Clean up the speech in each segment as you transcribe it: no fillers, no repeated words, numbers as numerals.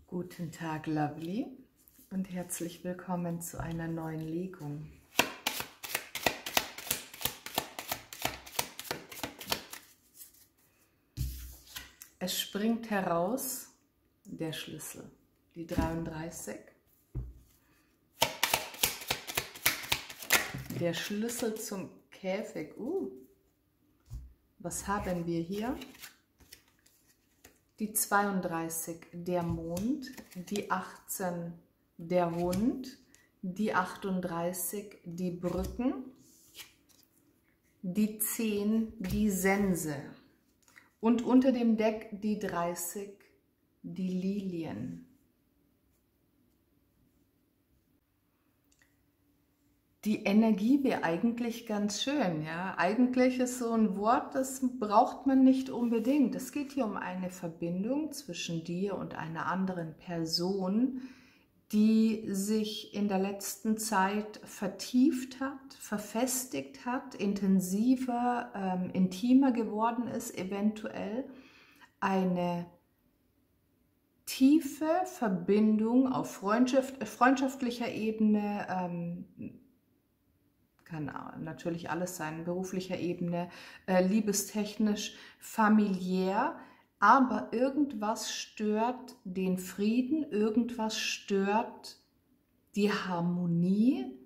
Guten Tag, Lovely, und herzlich willkommen zu einer neuen Legung. Es springt heraus der Schlüssel, die 33, der Schlüssel zum Käfig. Was haben wir hier? Die 32, der Mond, die 18, der Hund, die 38, die Brücken, die 10, die Sense und unter dem Deck die 30, die Lilien. Die Energie wäre eigentlich ganz schön, ja. Eigentlich ist so ein Wort, das braucht man nicht unbedingt. Es geht hier um eine Verbindung zwischen dir und einer anderen Person, die sich in der letzten Zeit vertieft hat, verfestigt hat, intensiver, intimer geworden ist, eventuell eine tiefe Verbindung auf freundschaftlicher Ebene, kann natürlich alles sein, beruflicher Ebene, liebestechnisch, familiär, aber irgendwas stört den Frieden, irgendwas stört die Harmonie,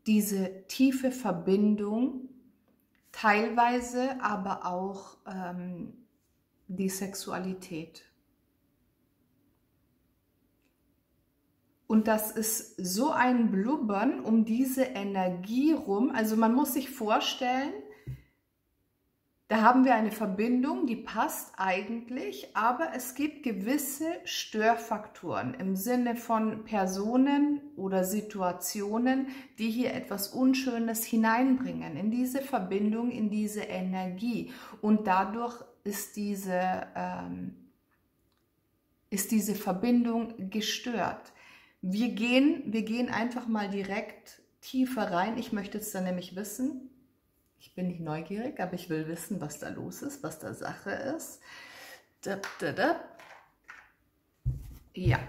diese tiefe Verbindung, teilweise aber auch die Sexualität. Und das ist so ein Blubbern um diese Energie rum. Also man muss sich vorstellen, da haben wir eine Verbindung, die passt eigentlich, aber es gibt gewisse Störfaktoren im Sinne von Personen oder Situationen, die hier etwas Unschönes hineinbringen in diese Verbindung, in diese Energie. Und dadurch ist diese Verbindung gestört. Wir gehen einfach mal direkt tiefer rein. Ich möchte jetzt dann nämlich wissen, ich bin nicht neugierig, aber ich will wissen, was da los ist, was da Sache ist. Ja.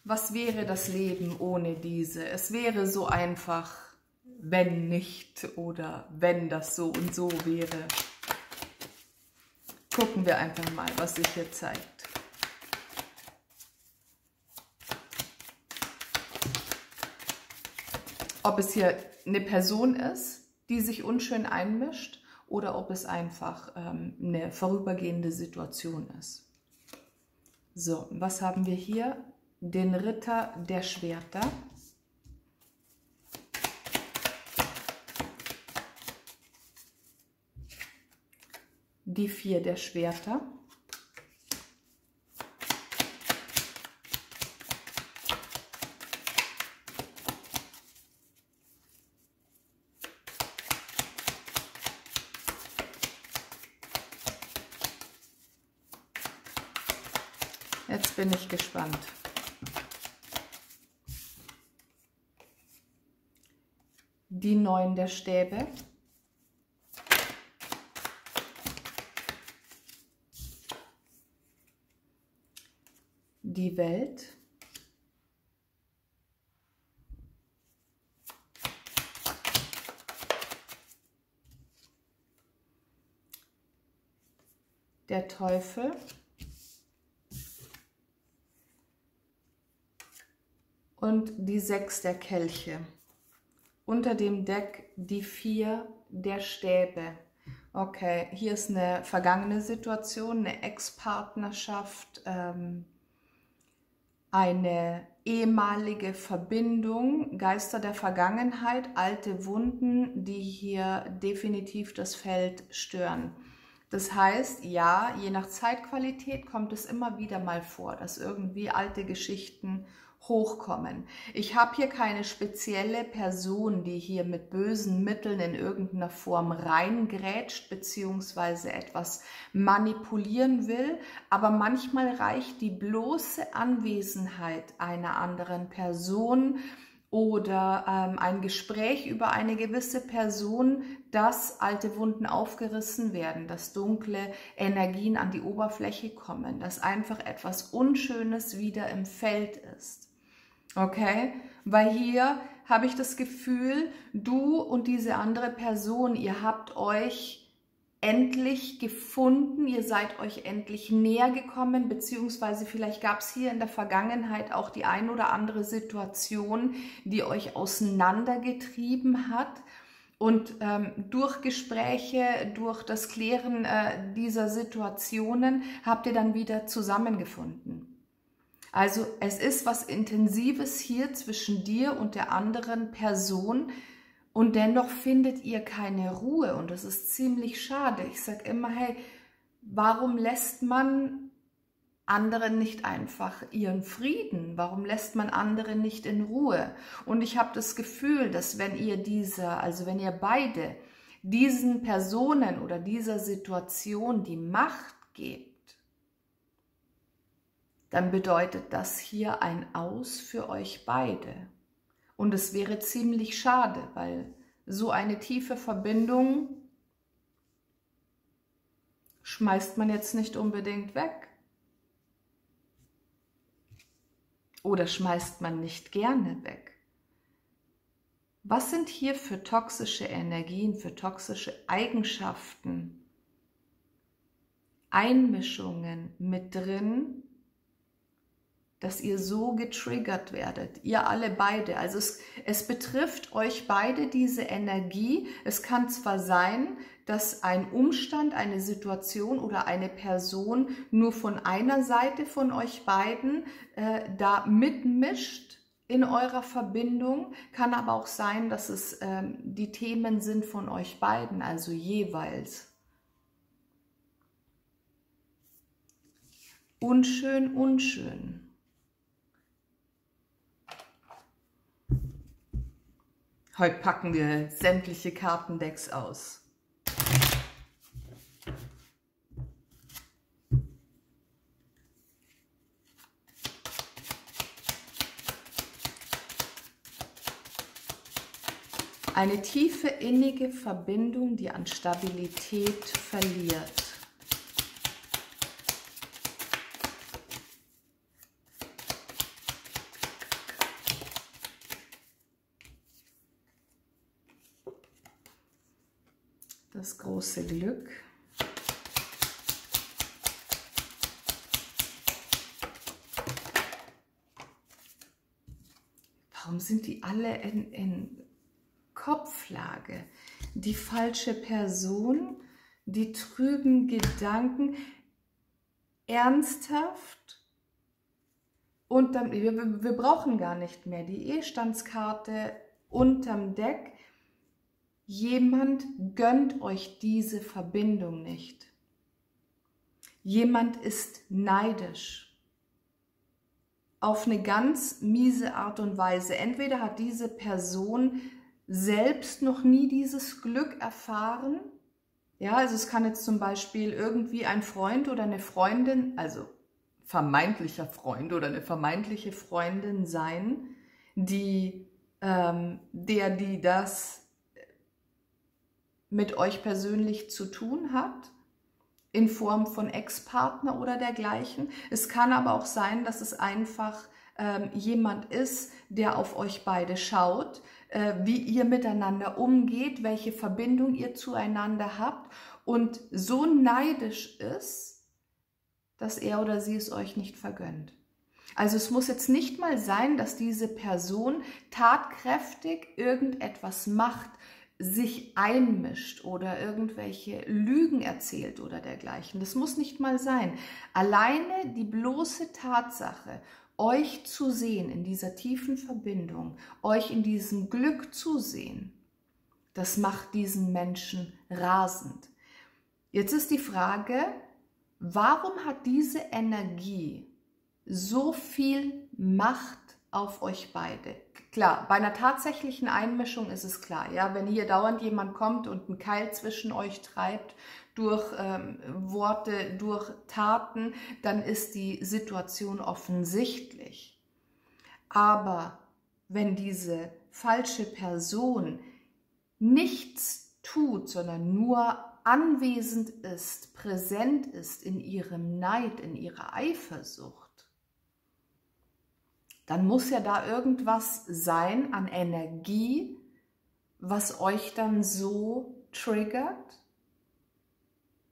Was wäre das Leben ohne diese? Es wäre so einfach, wenn nicht oder wenn das so und so wäre. Gucken wir einfach mal, was sich hier zeigt. Ob es hier eine Person ist, die sich unschön einmischt, oder ob es einfach eine vorübergehende Situation ist. So, was haben wir hier? Den Ritter der Schwerter. Die 4 der Schwerter. Jetzt bin ich gespannt. Die 9 der Stäbe. Die Welt. Der Teufel. Und die 6 der Kelche. Unter dem Deck die 4 der Stäbe. Okay, hier ist eine vergangene Situation, eine Ex-Partnerschaft, eine ehemalige Verbindung, Geister der Vergangenheit, alte Wunden, die hier definitiv das Feld stören. Das heißt, ja, je nach Zeitqualität kommt es immer wieder mal vor, dass irgendwie alte Geschichten hochkommen. Ich habe hier keine spezielle Person, die hier mit bösen Mitteln in irgendeiner Form reingrätscht bzw. etwas manipulieren will, aber manchmal reicht die bloße Anwesenheit einer anderen Person, oder ein Gespräch über eine gewisse Person, dass alte Wunden aufgerissen werden, dass dunkle Energien an die Oberfläche kommen, dass einfach etwas Unschönes wieder im Feld ist. Okay? Weil hier habe ich das Gefühl, du und diese andere Person, ihr habt euch endlich gefunden, ihr seid euch endlich näher gekommen, beziehungsweise vielleicht gab es hier in der Vergangenheit auch die ein oder andere Situation, die euch auseinandergetrieben hat. Und durch Gespräche, durch das Klären dieser Situationen habt ihr dann wieder zusammengefunden. Also es ist was Intensives hier zwischen dir und der anderen Person, und dennoch findet ihr keine Ruhe und das ist ziemlich schade. Ich sage immer, hey, warum lässt man anderen nicht einfach ihren Frieden? Warum lässt man andere nicht in Ruhe? Und ich habe das Gefühl, dass wenn ihr wenn ihr beide diesen Personen oder dieser Situation die Macht gebt, dann bedeutet das hier ein Aus für euch beide. Und es wäre ziemlich schade, weil so eine tiefe Verbindung schmeißt man jetzt nicht unbedingt weg. Oder schmeißt man nicht gerne weg. Was sind hier für toxische Energien, für toxische Eigenschaften, Einmischungen mit drin, dass ihr so getriggert werdet, ihr alle beide. Also es betrifft euch beide diese Energie. Es kann zwar sein, dass ein Umstand, eine Situation oder eine Person nur von einer Seite von euch beiden da mitmischt in eurer Verbindung, kann aber auch sein, dass es die Themen sind von euch beiden, also jeweils. Unschön, unschön. Heute packen wir sämtliche Kartendecks aus. Eine tiefe, innige Verbindung, die an Stabilität verliert. Das große Glück. Warum sind die alle in Kopflage? Die falsche Person, die trüben Gedanken, ernsthaft. Und dann, wir brauchen gar nicht mehr die Ehestandskarte unterm Deck. Jemand gönnt euch diese Verbindung nicht. Jemand ist neidisch. Auf eine ganz miese Art und Weise. Entweder hat diese Person selbst noch nie dieses Glück erfahren. Ja, also es kann jetzt zum Beispiel irgendwie ein Freund oder eine Freundin, also vermeintlicher Freund oder eine vermeintliche Freundin sein, die das mit euch persönlich zu tun hat, in Form von Ex-Partner oder dergleichen. Es kann aber auch sein, dass es einfach jemand ist, der auf euch beide schaut, wie ihr miteinander umgeht, welche Verbindung ihr zueinander habt und so neidisch ist, dass er oder sie es euch nicht vergönnt. Also es muss jetzt nicht mal sein, dass diese Person tatkräftig irgendetwas macht, sich einmischt oder irgendwelche Lügen erzählt oder dergleichen. Das muss nicht mal sein. Alleine die bloße Tatsache, euch zu sehen in dieser tiefen Verbindung, euch in diesem Glück zu sehen, das macht diesen Menschen rasend. Jetzt ist die Frage, warum hat diese Energie so viel Macht auf euch beide? Klar, bei einer tatsächlichen Einmischung ist es klar, ja, wenn hier dauernd jemand kommt und einen Keil zwischen euch treibt, durch Worte, durch Taten, dann ist die Situation offensichtlich. Aber wenn diese falsche Person nichts tut, sondern nur anwesend ist, präsent ist in ihrem Neid, in ihrer Eifersucht, dann muss ja da irgendwas sein an Energie, was euch dann so triggert,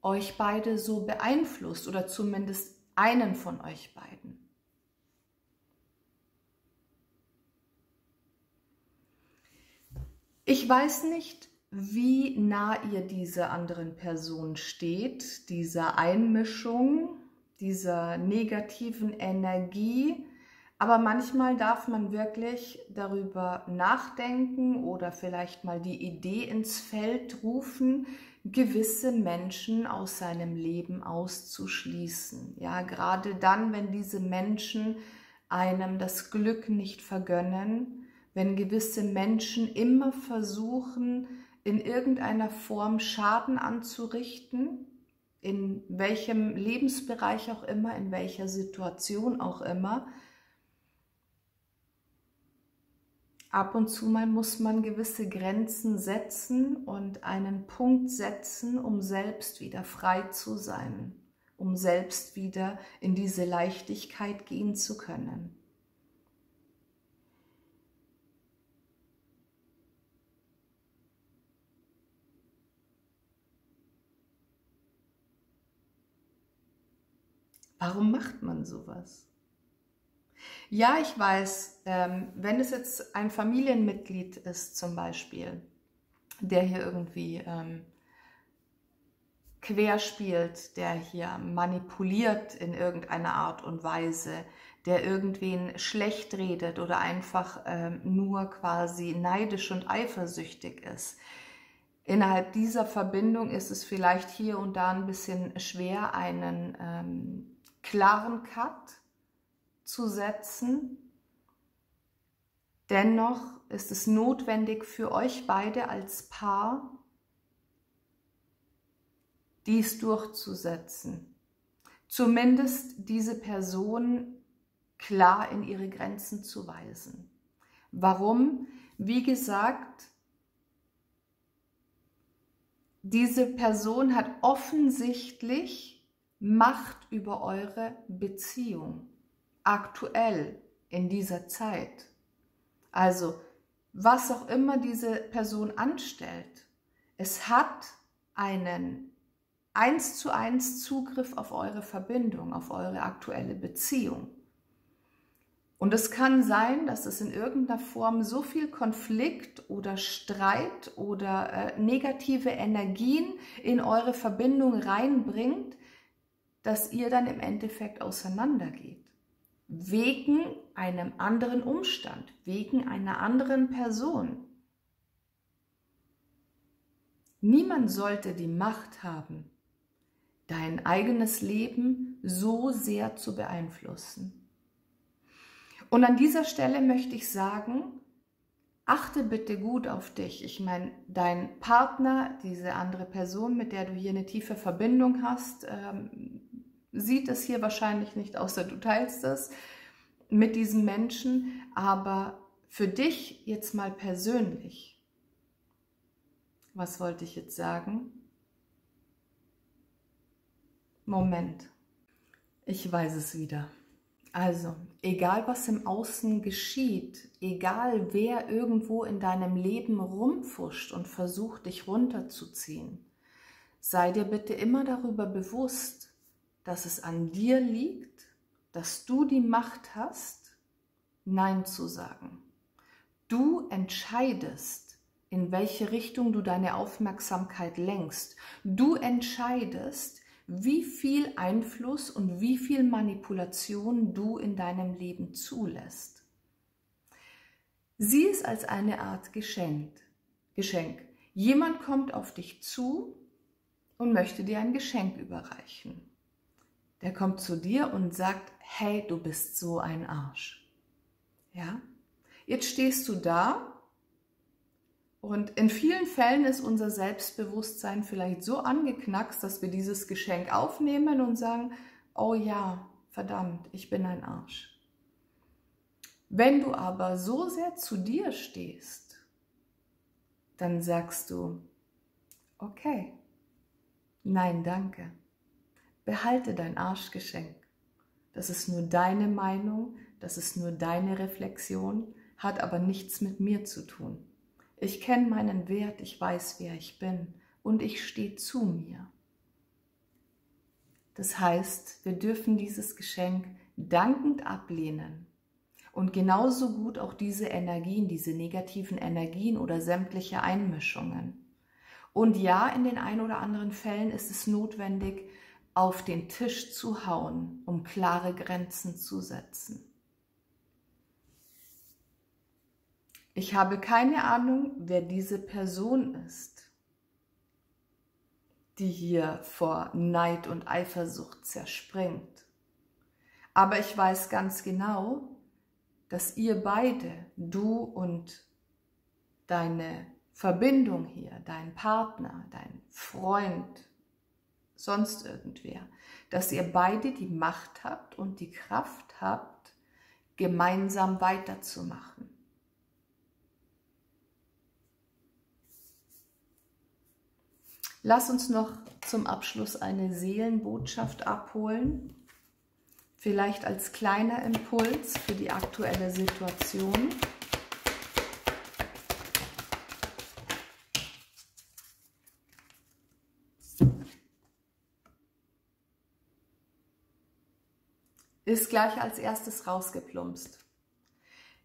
euch beide so beeinflusst oder zumindest einen von euch beiden. Ich weiß nicht, wie nah ihr dieser anderen Person steht, dieser Einmischung, dieser negativen Energie, aber manchmal darf man wirklich darüber nachdenken oder vielleicht mal die Idee ins Feld rufen, gewisse Menschen aus seinem Leben auszuschließen. Ja, gerade dann, wenn diese Menschen einem das Glück nicht vergönnen, wenn gewisse Menschen immer versuchen, in irgendeiner Form Schaden anzurichten, in welchem Lebensbereich auch immer, in welcher Situation auch immer. Ab und zu mal muss man gewisse Grenzen setzen und einen Punkt setzen, um selbst wieder frei zu sein, um selbst wieder in diese Leichtigkeit gehen zu können. Warum macht man sowas? Ja, ich weiß, wenn es jetzt ein Familienmitglied ist zum Beispiel, der hier irgendwie querspielt, der hier manipuliert in irgendeiner Art und Weise, der irgendwen schlecht redet oder einfach nur quasi neidisch und eifersüchtig ist. Innerhalb dieser Verbindung ist es vielleicht hier und da ein bisschen schwer, einen klaren Cut zu setzen. Dennoch ist es notwendig für euch beide als Paar, dies durchzusetzen. Zumindest diese Person klar in ihre Grenzen zu weisen. Warum? Wie gesagt, diese Person hat offensichtlich Macht über eure Beziehung, aktuell in dieser Zeit. Also, was auch immer diese Person anstellt, es hat einen 1:1 Zugriff auf eure Verbindung, auf eure aktuelle Beziehung. Und es kann sein, dass es in irgendeiner Form so viel Konflikt oder Streit oder negative Energien in eure Verbindung reinbringt, dass ihr dann im Endeffekt auseinandergeht. Wegen einem anderen Umstand, wegen einer anderen Person. Niemand sollte die Macht haben, dein eigenes Leben so sehr zu beeinflussen. Und an dieser Stelle möchte ich sagen, achte bitte gut auf dich. Ich meine, dein Partner, diese andere Person, mit der du hier eine tiefe Verbindung hast, sieht es hier wahrscheinlich nicht, außer du teilst es mit diesem Menschen. Aber für dich jetzt mal persönlich, was wollte ich jetzt sagen? Moment, ich weiß es wieder. Also, egal was im Außen geschieht, egal wer irgendwo in deinem Leben rumfuscht und versucht, dich runterzuziehen, sei dir bitte immer darüber bewusst, dass es an dir liegt, dass du die Macht hast, Nein zu sagen. Du entscheidest, in welche Richtung du deine Aufmerksamkeit lenkst. Du entscheidest, wie viel Einfluss und wie viel Manipulation du in deinem Leben zulässt. Sieh es als eine Art Geschenk. Jemand kommt auf dich zu und möchte dir ein Geschenk überreichen. Der kommt zu dir und sagt, hey, du bist so ein Arsch. Ja? Jetzt stehst du da und in vielen Fällen ist unser Selbstbewusstsein vielleicht so angeknackst, dass wir dieses Geschenk aufnehmen und sagen, oh ja, verdammt, ich bin ein Arsch. Wenn du aber so sehr zu dir stehst, dann sagst du, okay, nein, danke, behalte dein Arschgeschenk. Das ist nur deine Meinung, das ist nur deine Reflexion, hat aber nichts mit mir zu tun. Ich kenne meinen Wert, ich weiß, wer ich bin und ich stehe zu mir. Das heißt, wir dürfen dieses Geschenk dankend ablehnen und genauso gut auch diese Energien, diese negativen Energien oder sämtliche Einmischungen. Und ja, in den ein oder anderen Fällen ist es notwendig, auf den Tisch zu hauen, um klare Grenzen zu setzen. Ich habe keine Ahnung, wer diese Person ist, die hier vor Neid und Eifersucht zerspringt. Aber ich weiß ganz genau, dass ihr beide, du und deine Verbindung hier, dein Partner, dein Freund, sonst irgendwer, dass ihr beide die Macht habt und die Kraft habt, gemeinsam weiterzumachen. Lass uns noch zum Abschluss eine Seelenbotschaft abholen, vielleicht als kleiner Impuls für die aktuelle Situation. Ist gleich als erstes rausgeplumpst.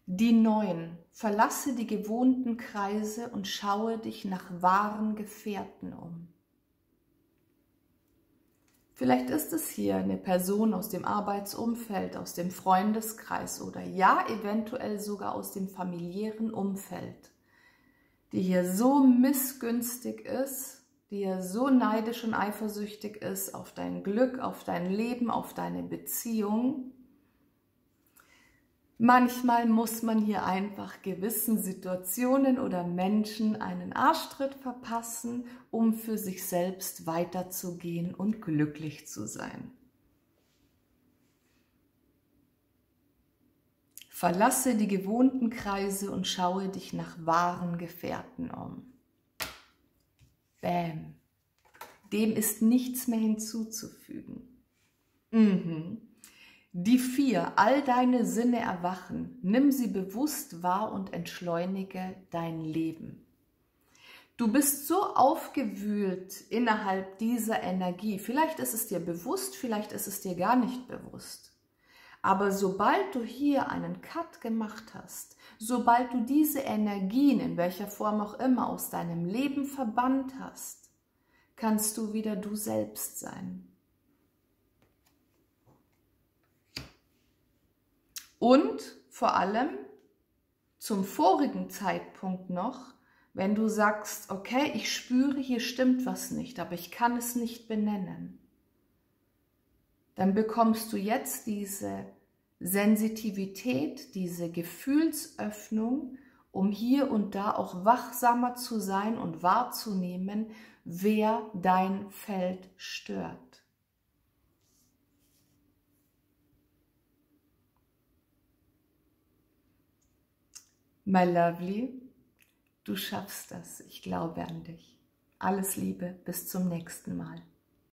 Die 9. Verlasse die gewohnten Kreise und schaue dich nach wahren Gefährten um. Vielleicht ist es hier eine Person aus dem Arbeitsumfeld, aus dem Freundeskreis oder ja, eventuell sogar aus dem familiären Umfeld, die hier so missgünstig ist, die hier so neidisch und eifersüchtig ist auf dein Glück, auf dein Leben, auf deine Beziehung. Manchmal muss man hier einfach gewissen Situationen oder Menschen einen Arschtritt verpassen, um für sich selbst weiterzugehen und glücklich zu sein. Verlasse die gewohnten Kreise und schaue dich nach wahren Gefährten um. Bäm. Dem ist nichts mehr hinzuzufügen. Die 4, all deine Sinne erwachen, nimm sie bewusst wahr und entschleunige dein Leben. Du bist so aufgewühlt innerhalb dieser Energie, vielleicht ist es dir bewusst, vielleicht ist es dir gar nicht bewusst. Aber sobald du hier einen Cut gemacht hast, sobald du diese Energien, in welcher Form auch immer, aus deinem Leben verbannt hast, kannst du wieder du selbst sein. Und vor allem zum vorigen Zeitpunkt noch, wenn du sagst, okay, ich spüre, hier stimmt was nicht, aber ich kann es nicht benennen, dann bekommst du jetzt diese Sensitivität, diese Gefühlsöffnung, um hier und da auch wachsamer zu sein und wahrzunehmen, wer dein Feld stört. My Lovely, du schaffst das. Ich glaube an dich. Alles Liebe, bis zum nächsten Mal.